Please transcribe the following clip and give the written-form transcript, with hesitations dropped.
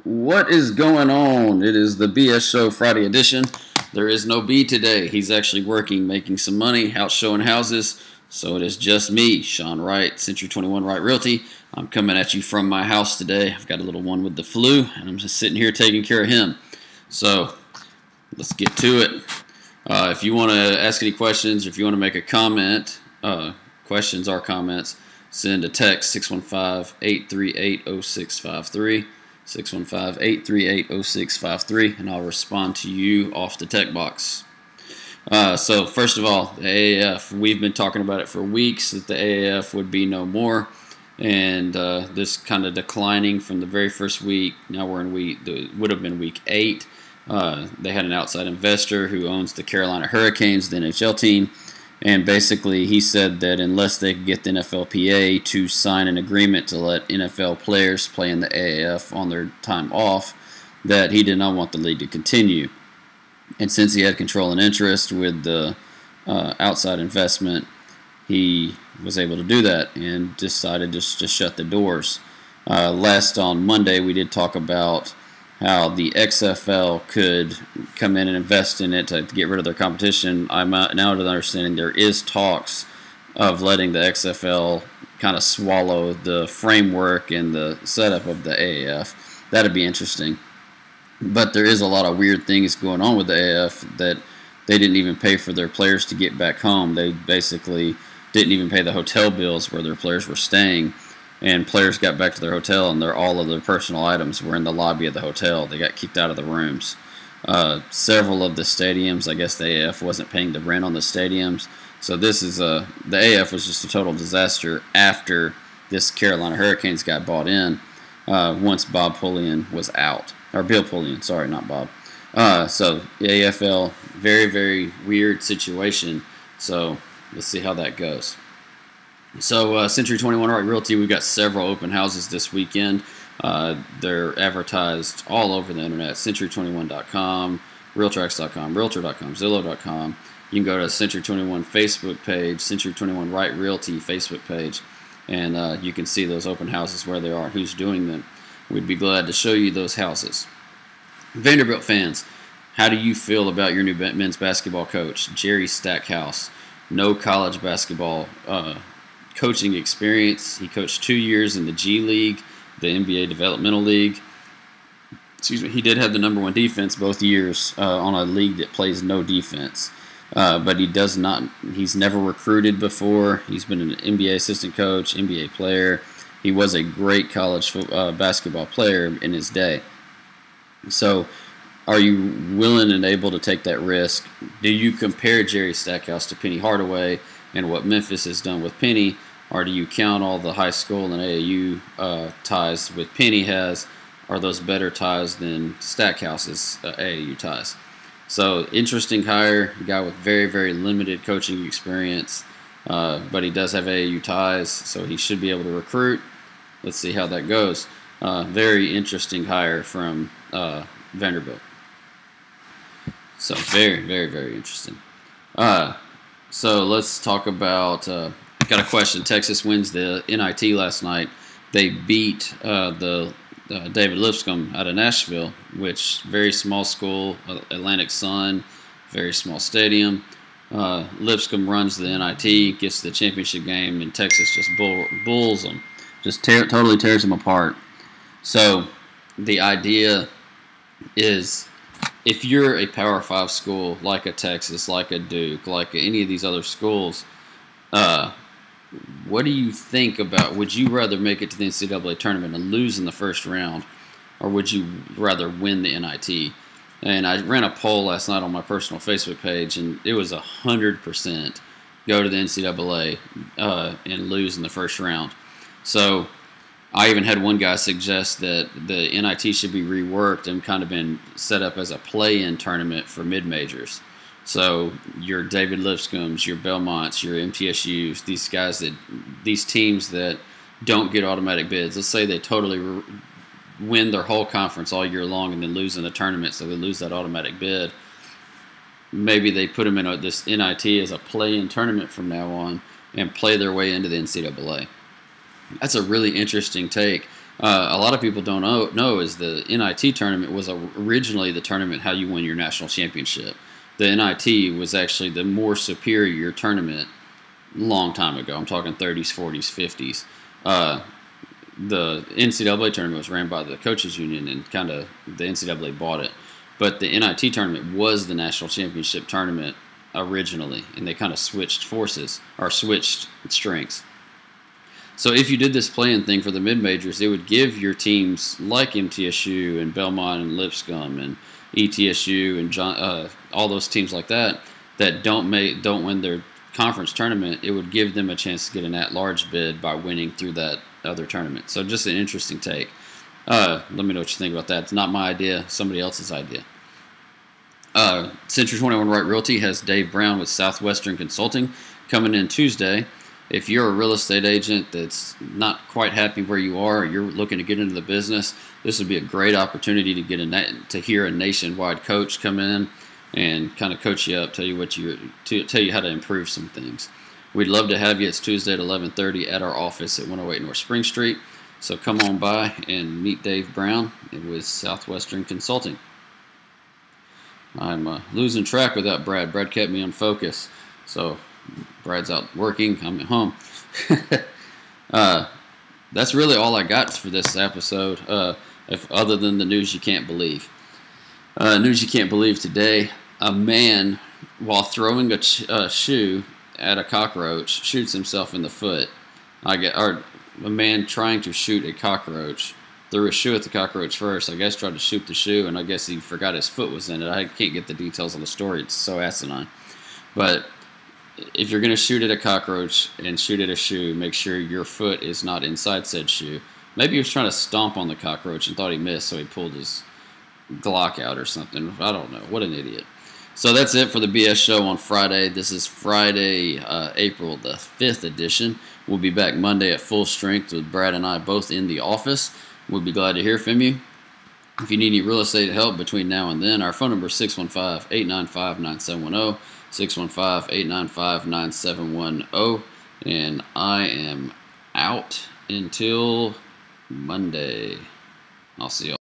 What is going on? It is the BS Show Friday edition. There is no B today. He's actually working, making some money, out showing houses. So it is just me, Sean Wright, Century 21 Wright Realty. I'm coming at you from my house today. I've got a little one with the flu, and I'm just sitting here taking care of him. So let's get to it. If you want to ask any questions, or if you want to make a comment, questions or comments, send a text 615-838-0653. 615-838-0653, and I'll respond to you off the tech box. So first of all, the AAF, we've been talking about it for weeks that the AAF would be no more, and this kind of declining from the very first week. Now we're in would have been week 8. They had an outside investor who owns the Carolina Hurricanes, the NHL team, and basically he said that unless they could get the NFLPA to sign an agreement to let NFL players play in the AAF on their time off, that he did not want the league to continue. And since he had control and interest with the outside investment, he was able to do that and decided to just shut the doors. Last on Monday, we did talk about how the XFL could come in and invest in it to get rid of their competition. I'm now to the understanding there is talks of letting the XFL kind of swallow the framework and the setup of the AAF. That'd be interesting. But there is a lot of weird things going on with the AAF that they didn't even pay for their players to get back home. They basically didn't even pay the hotel bills where their players were staying. And players got back to their hotel, and all of their personal items were in the lobby of the hotel. They got kicked out of the rooms. Several of the stadiums, I guess the AAF wasn't paying the rent on the stadiums. So this is the AAF was just a total disaster after this Carolina Hurricanes got bought in. Once Bob Pullian was out, or Bill Pullian, sorry, not Bob. So the AFL, very, very weird situation. So let's see how that goes. So Century 21 Wright Realty, we've got several open houses this weekend. They're advertised all over the internet, century21.com, realtrax.com, realtor.com, zillow.com. You can go to Century 21 Facebook page, Century 21 Wright Realty Facebook page, and you can see those open houses, where they are and who's doing them. We'd be glad to show you those houses. Vanderbilt fans, how do you feel about your new men's basketball coach, Jerry Stackhouse? No college basketball coaching experience. He coached 2 years in the G League, the NBA Developmental League. Excuse me. He did have the #1 defense both years on a league that plays no defense. But he does not. He's never recruited before. He's been an NBA assistant coach, NBA player. He was a great college basketball player in his day. So, are you willing and able to take that risk? Do you compare Jerry Stackhouse to Penny Hardaway and what Memphis has done with Penny, or do you count all the high school and AAU ties with Penny has? Are those better ties than Stackhouse's AAU ties? So, interesting hire, a guy with very, very limited coaching experience, but he does have AAU ties, so he should be able to recruit. Let's see how that goes. Very interesting hire from Vanderbilt. So, very, very, very interesting. So let's talk about, got a question. Texas wins the NIT last night. They beat the David Lipscomb out of Nashville, which very small school, Atlantic Sun, very small stadium. Lipscomb runs the NIT, gets to the championship game, and Texas just bulls them. Just totally tears them apart. So the idea is, if you're a Power 5 school like a Texas, like a Duke, like any of these other schools, what do you think about, would you rather make it to the NCAA tournament and lose in the first round, or would you rather win the NIT? And I ran a poll last night on my personal Facebook page, and it was 100% go to the NCAA and lose in the first round. So I even had one guy suggest that the NIT should be reworked and kind of been set up as a play-in tournament for mid-majors. So your David Lipscombs, your Belmonts, your MTSUs, these teams that don't get automatic bids. Let's say they totally win their whole conference all year long and then lose in the tournament, so they lose that automatic bid. Maybe they put them in this NIT as a play-in tournament from now on and play their way into the NCAA. That's a really interesting take. A lot of people don't know is the NIT tournament was originally the tournament how you win your national championship. The NIT was actually the more superior tournament long time ago. I'm talking 30s, 40s, 50s. The NCAA tournament was ran by the coaches union, and kind of the NCAA bought it. But the NIT tournament was the national championship tournament originally, and they kind of switched forces or switched strengths. So if you did this playing thing for the mid-majors, it would give your teams like MTSU and Belmont and Lipscomb and ETSU and all those teams like that don't win their conference tournament, it would give them a chance to get an at-large bid by winning through that other tournament. So just an interesting take. Let me know what you think about that. It's not my idea, somebody else's idea. Century 21 Right Realty has Dave Brown with Southwestern Consulting coming in Tuesday. If you're a real estate agent that's not quite happy where you are, or you're looking to get into the business, this would be a great opportunity to hear a nationwide coach come in and kind of coach you up, tell you how to improve some things. We'd love to have you. It's Tuesday at 11:30 at our office at 108 North Spring Street. So come on by and meet Dave Brown with Southwestern Consulting. I'm losing track without Brad. Brad kept me on focus. So Brad's out working. I'm at home. That's really all I got for this episode, other than the news you can't believe. News you can't believe today. A man, while throwing a shoe at a cockroach, shoots himself in the foot. A man trying to shoot a cockroach threw a shoe at the cockroach first. I guess tried to shoot the shoe, and I guess he forgot his foot was in it. I can't get the details on the story. It's so asinine. But if you're going to shoot at a cockroach and shoot at a shoe, make sure your foot is not inside said shoe. Maybe he was trying to stomp on the cockroach and thought he missed, so he pulled his Glock out or something. I don't know. What an idiot. So that's it for the BS show on Friday. This is Friday, April the 5th edition. We'll be back Monday at full strength with Brad and I both in the office. We'll be glad to hear from you. If you need any real estate help between now and then, our phone number is 615-895-9710, 615-895-9710. And I am out until Monday. I'll see you all.